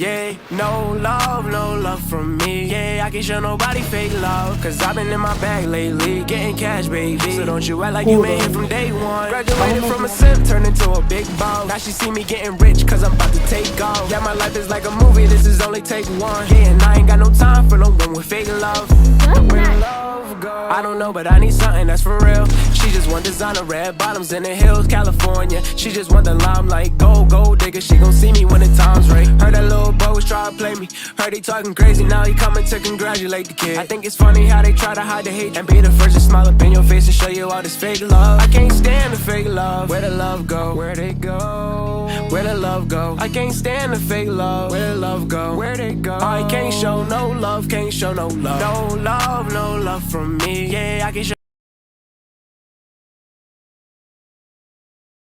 Yeah, no love from me. Yeah, I can't show nobody fake love, cause I've been in my bag lately, getting cash, baby. So don't you act like you been here from day one. Graduated from a simp, turned into a big boss. Now she see me getting rich, cause I'm about to take off. Yeah, my life is like a movie, this is only take one. Yeah, and I ain't got no time for no one with fake love. Where love go? I don't know, but I need something that's for real. She just want designer, red bottoms in the hills, California. She just want the limelight, gold digger. She gon' see me when the time's right. Heard that little boy was try to play me. Heard he talking crazy, now he coming to congratulate the kid. I think it's funny how they try to hide the hate and be the first to smile up in your face and show you all this fake love. I can't stand the fake love. Where the love go? Where they go? Where the love go? I can't stand the fake love. Where the love go? Where they go? I can't show no love, can't show no love. No love from me. Yeah, I can't show